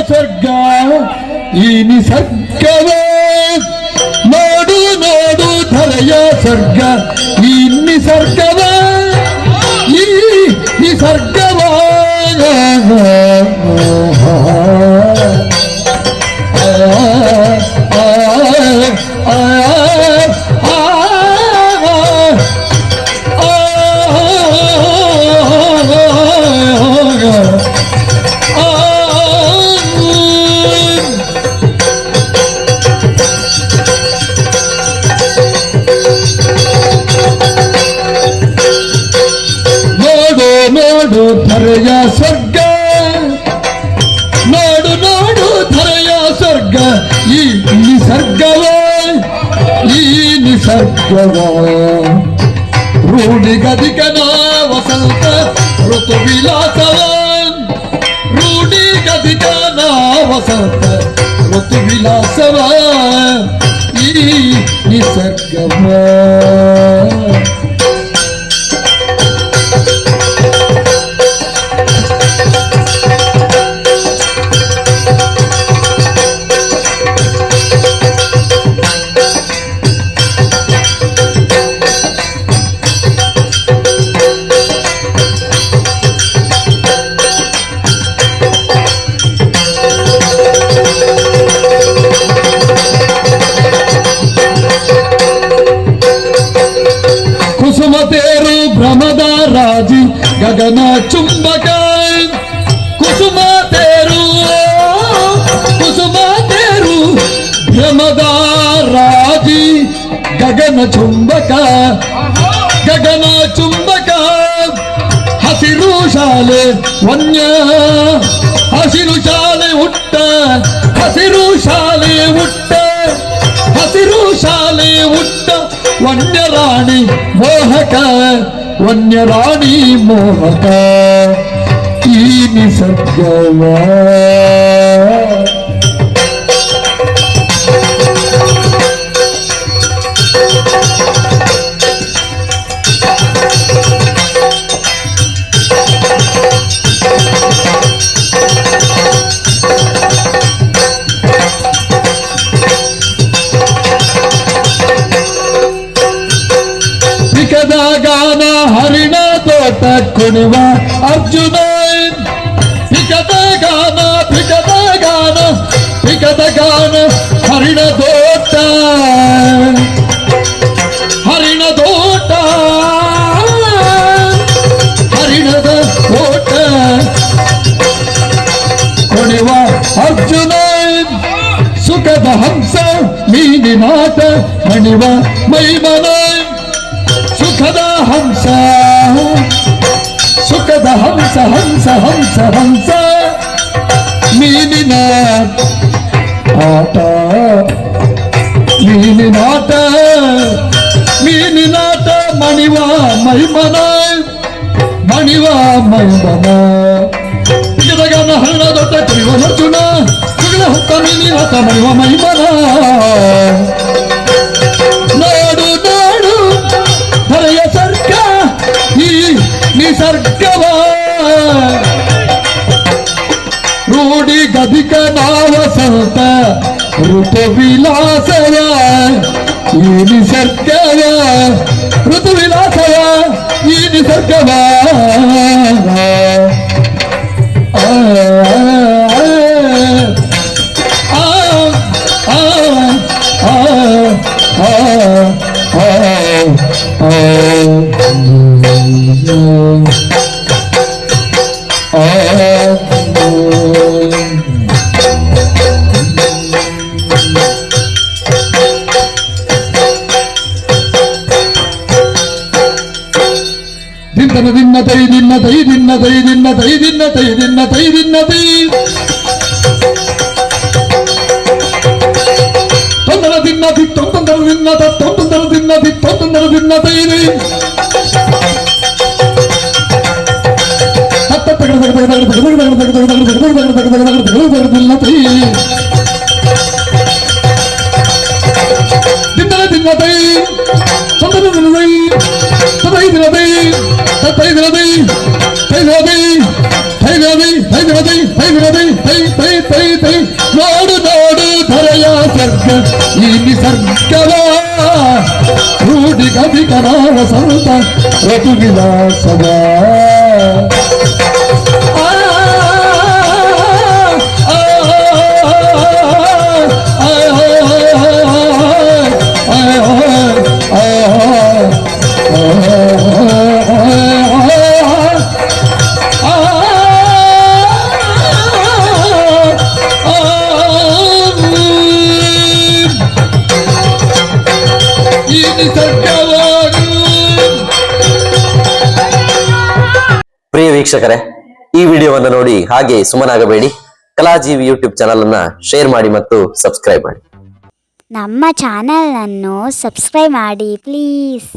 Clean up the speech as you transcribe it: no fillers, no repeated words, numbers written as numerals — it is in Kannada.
ಸ್ವರ್ಗ ಈ ನಿಸರ್ಗವೇ ನೋಡು ನೋಡು ಧರೆಯ ಸ್ವರ್ಗ ಈ ನಿಸರ್ಗವೇ ಈ ನಿಸರ್ಗವೇ ನೋಡು ಧರೆಯ ಸ್ವರ್ಗ ನೋಡು ನೋಡು ಧರೆಯ ಸ್ವರ್ಗ ಈ ನಿಸರ್ಗವೇ ಈ ನಿಸರ್ಗವೇ ರೂಢಿಗದಿಗನ ವಸಂತ ಋತು ವಿಲಾಸವ ರೂಢಿಗದಿಗನ ವಸಂತ ಋತು ವಿಲಾಸವ ಈ ನಿಸರ್ಗವೇ ಕುಸುಮತೇರು ಭ್ರಮದ ರಾಜಿ ಗಗನ ಚುಂಬಕ ಕುಸುಮತೇರು ಭ್ರಮದ ರಾಜಿ ಗಗನ ಚುಂಬಕ ಹಸಿರು ಶಾಲೆ ವನ್ಯ ಹಸಿರು ಶಾಲೆ ಹುಟ್ಟ ಹಸಿರು ಶಾಲೆ ಹುಟ್ಟ ವನ್ಯರಾಣಿ ಮೋಹಕ ವನ್ಯರಾಣಿ ಮೋಹಕ ಈ ನಿಸರ್ಗವ ಗಾನ ಹರಿಣ ತೋಟ ಕುಣಿವ ಅರ್ಜುನ ಪಿಕದ ಗಾನ ಹರಿಣ ತೋಟ ಹರಿಣದ ತೋಟ ಕುಣಿವ ಅರ್ಜುನ ಸುಖದ ಹಂಸ ಮೀನಿನಾಟ ಮಣಿವ ಮೈಮನ ಸುಖದ ಹಂಸ ಮೀನಿನ ಆಟ ಮಣಿವ ಮೈಮನ ಪಿಗದಗಾನ ಹರಣ ದೊಡ್ಡ ಕುಣಿವ ಅರ್ಜುನ ಸುಗಲ ಹೊತ್ತ ಮೀನಿನಾಟ ಮಣಿವ ಮೈಮನ ನೋಡು ನೋಡು ಧರೆಯ ಸ್ವರ್ಗ ಈ ನಿಸರ್ಗವ ರೂಢಿಗದಿಕ ನಾವಸಂತ ಋತು ವಿಲಾಸವ ಈ ನಿಸರ್ಗವ ಋತು ವಿಲಾಸವ ಈ ನಿಸರ್ಗವ ನಿಸರ್ಗ ಈ ನಿಸರ್ಗವ ರೂಢಿಗಧಿಕನಾದ ಸಂತ ಋತು ವಿಲಾಸವ ಪ್ರಿಯ ವೀಕ್ಷಕರೇ, ಈ ವಿಡಿಯೋವನ್ನು ನೋಡಿ ಹಾಗೆ ಸುಮ್ಮನಾಗಬೇಡಿ. ಕಲಾಜೀವಿ ಯೂಟ್ಯೂಬ್ ಚಾನಲ್ ಅನ್ನ ಶೇರ್ ಮಾಡಿ ಮತ್ತು ಸಬ್ಸ್ಕ್ರೈಬ್ ಮಾಡಿ. ನಮ್ಮ ಚಾನೆಲ್ ಅನ್ನು ಸಬ್ಸ್ಕ್ರೈಬ್ ಮಾಡಿ ಪ್ಲೀಸ್.